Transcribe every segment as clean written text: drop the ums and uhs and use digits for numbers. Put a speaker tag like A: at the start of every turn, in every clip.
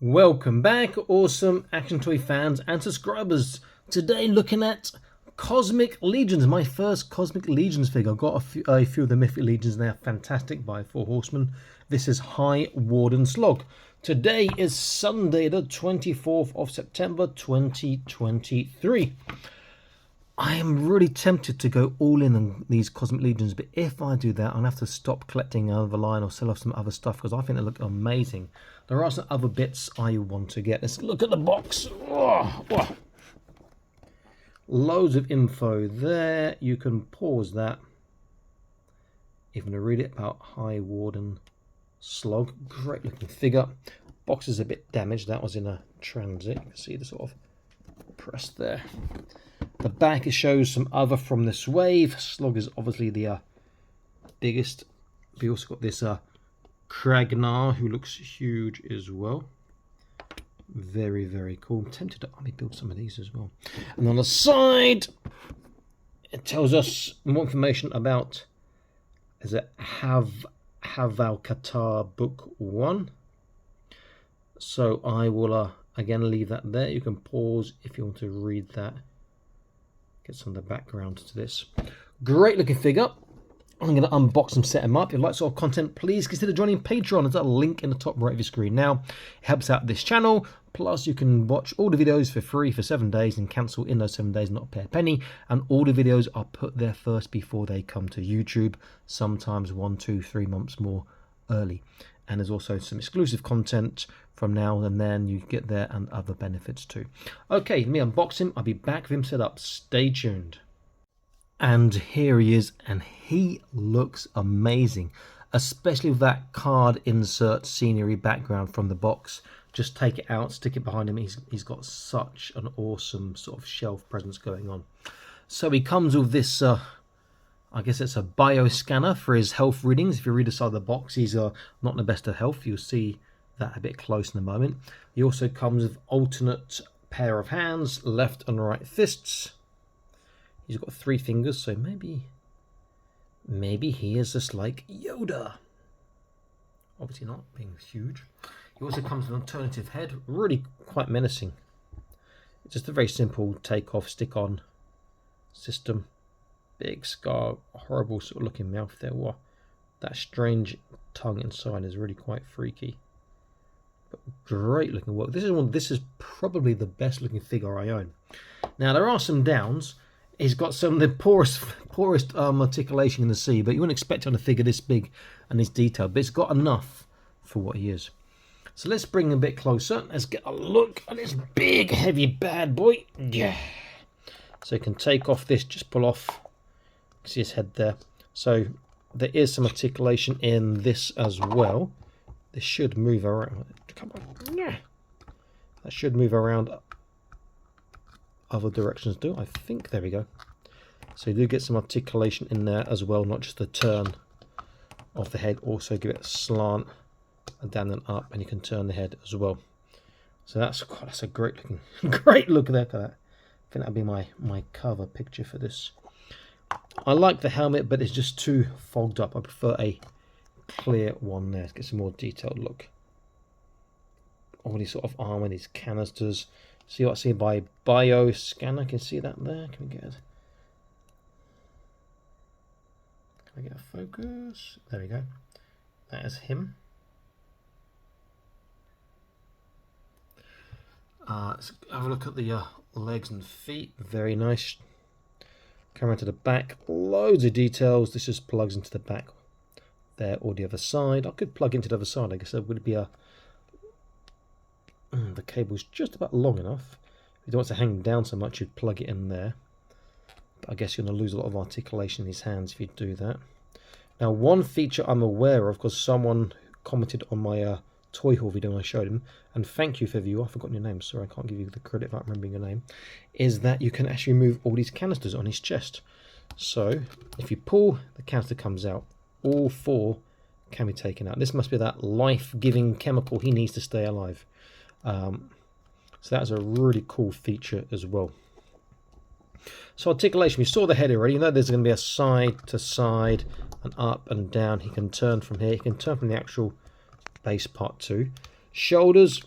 A: Welcome back, awesome action toy fans and subscribers. Today looking at Cosmic Legions, my first Cosmic Legions figure. I've got a few of the Mythic Legions, they are fantastic by 4 Horsemen. This is Highwarden Slogg. Today is Sunday the 24th of September 2023. I am really tempted to go all in on these Cosmic Legions, but if I do that, I'll have to stop collecting another line or sell off some other stuff because I think they look amazing. There are some other bits I want to get. Let's look at the box. Oh, oh. Loads of info there. You can pause that if you want to read it about Highwarden Slogg. Great looking figure. Box is a bit damaged. That was in a transit. You can see the sort of press there. The back, it shows some other from this wave. Slogg is obviously the biggest. We also got this Kragnar, who looks huge as well. Very, very cool. I'm tempted to build some of these as well. And on the side, it tells us more information about, is it Havalkatar Book 1. So I will again leave that there. You can pause if you want to read that. Get some of the background to this. Great looking figure. I'm going to unbox them, set them up. If you like sort of content, please consider joining Patreon. There's a link in the top right of your screen now. It helps out this channel. Plus, you can watch all the videos for free for 7 days and cancel in those 7 days, not pay a penny. And all the videos are put there first before they come to YouTube, sometimes 1, 2, 3 months more early. And there's also some exclusive content from now and then. You get there and other benefits too. Okay, me unbox him. I'll be back with him set up. Stay tuned. And here he is, and he looks amazing, especially with that card insert scenery background from the box. Just take it out, stick it behind him. He's got such an awesome sort of shelf presence going on. So he comes with this, I guess it's a bio scanner for his health readings. If you read the side of the box, he's not in the best of health. You'll see that a bit close in a moment. He also comes with alternate pair of hands, left and right fists. He's got 3 fingers, so maybe he is just like Yoda. Obviously not, being huge. He also comes with an alternative head, really quite menacing. It's just a very simple take-off, stick-on system. Big scar, horrible sort of looking mouth there. Wow. That strange tongue inside is really quite freaky. But great looking work. This is probably the best looking figure I own. Now there are some downs. He's got some of the poorest articulation in the sea, but you wouldn't expect it on a figure this big and this detailed, but it's got enough for what he is. So let's bring him a bit closer. Let's get a look at this big, heavy bad boy. Yeah. So you can take off this, just pull off. See his head there. So there is some articulation in this as well. This should move around. Come on. Yeah. That should move around other directions do, I think. There we go. So you do get some articulation in there as well, not just the turn of the head. Also give it a slant and down and up, and you can turn the head as well. So that's a great looking, great look there. Look at that. I think that'll be my cover picture for this. I like the helmet, but it's just too fogged up. I prefer a clear one there. Let's get some more detailed look. All these sort of armor, these canisters. See what I see by bio scanner. Can you see that there? Can I get a focus? There we go. That is him. Let's have a look at the legs and feet. Very nice. Come around to the back. Loads of details. This just plugs into the back there or the other side. I could plug into the other side. I guess there would be a... the cable's just about long enough. If you don't want to hang down so much, you'd plug it in there. But I guess you're going to lose a lot of articulation in his hands if you do that. Now, one feature I'm aware of, because someone commented on my toy haul video when I showed him, and thank you for viewer, I've forgotten your name, sorry, I can't give you the credit without remembering your name, is that you can actually move all these canisters on his chest. So, if you pull, the canister comes out. All 4 can be taken out. This must be that life-giving chemical he needs to stay alive. So that's a really cool feature as well. So articulation, we saw the head already. You know there's going to be a side to side and up and down. He can turn from here. He can turn from the actual base part too. Shoulders,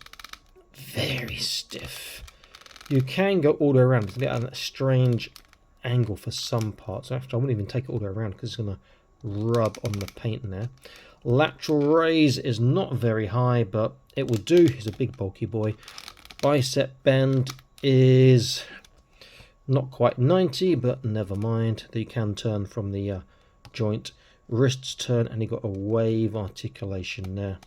A: very stiff. You can go all the way around to get that strange angle for some parts. Actually, I wouldn't even take it all the way around because it's going to rub on the paint in there. Lateral raise is not very high, but it will do. He's a big bulky boy. Bicep bend is not quite 90, but never mind. You can turn from the joint. Wrists turn, and he got a wave articulation there.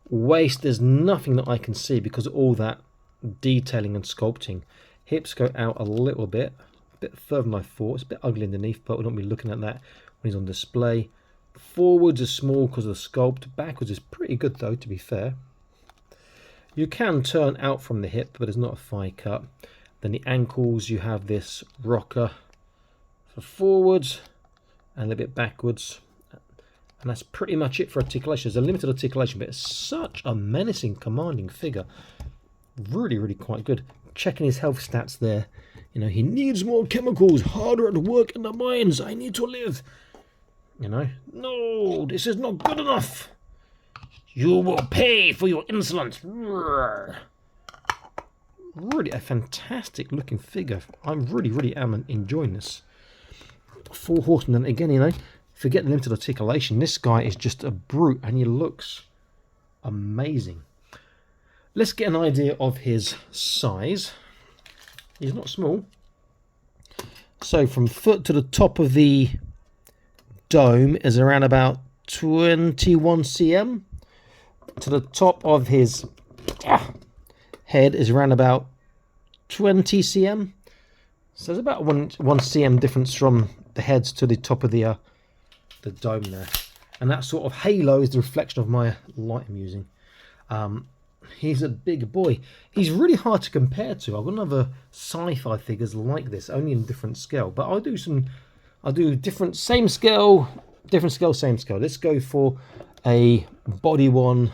A: Waist, there's nothing that I can see because of all that detailing and sculpting. Hips go out a little bit further than I thought. It's a bit ugly underneath, but we're not going to be looking at that when he's on display. Forwards is small because of the sculpt. Backwards is pretty good though, to be fair. You can turn out from the hip, but it's not a thigh cut. Then the ankles, you have this rocker for forwards and a little bit backwards. And that's pretty much it for articulation. There's a limited articulation, but it's such a menacing, commanding figure. Really, really quite good. Checking his health stats there. You know, he needs more chemicals, harder at work in the mines. I need to live. You know, no, this is not good enough. You will pay for your insolence. Really a fantastic looking figure. I really am enjoying this. 4 horsemen, and again, you know, forget the limited articulation. This guy is just a brute, and he looks amazing. Let's get an idea of his size. He's not small. So from foot to the top of the dome is around about 21 cm. To the top of his head is around about 20 cm. So there's about 1 cm difference from the heads to the top of the dome there. And that sort of halo is the reflection of my light I'm using. He's a big boy. He's really hard to compare to. I've got other sci-fi figures like this, only in different scale. But I'll do different, same scale, different scale, same scale. Let's go for a body one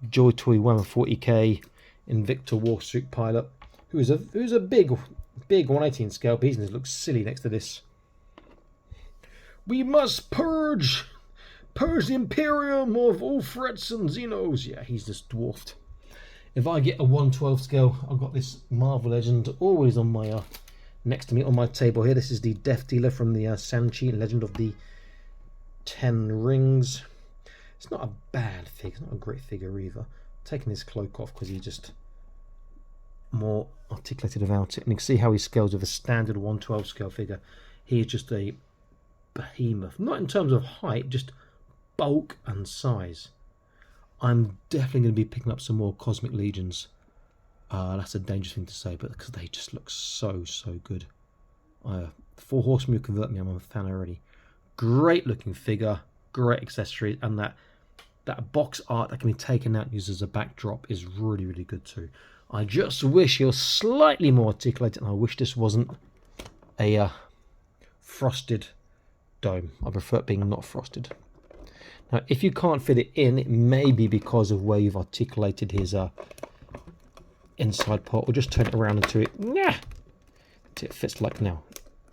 A: Joy Toy 140k Invicta Warsuit pilot, who's a big 118 scale, but he looks silly next to this. We must purge the Imperium of all threats and Xenos. Yeah, he's just dwarfed. If I get a 112 scale, I've got this Marvel Legend always on my next to me on my table here. This is the Death Dealer from the Sanchi Legend of the 10 Rings. It's not a bad figure, it's not a great figure either. Taking his cloak off because he's just more articulated about it. And you can see how he scales with a standard 112 scale figure. He is just a behemoth. Not in terms of height, just bulk and size. I'm definitely going to be picking up some more Cosmic Legions. That's a dangerous thing to say, but because they just look so good. 4 horsemen who convert me, I'm a fan already. Great looking figure, great accessories, and that box art that can be taken out and used as a backdrop is really good too. I just wish he was slightly more articulated, and I wish this wasn't a frosted dome. I prefer it being not frosted. Now, if you can't fit it in, it may be because of where you've articulated his inside part, or just turn it around until it fits like now.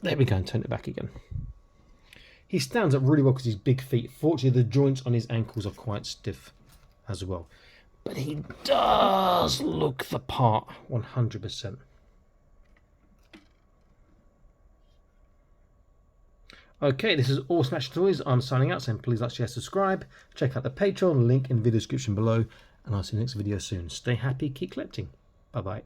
A: There we go, and turn it back again. He stands up really well because he's big feet. Fortunately, the joints on his ankles are quite stiff as well. But he does look the part 100%. Okay, this is all Smash Toys. I'm signing out, saying please like, share, subscribe. Check out the Patreon, link in the video description below. And I'll see you next video soon. Stay happy, keep collecting. Bye-bye.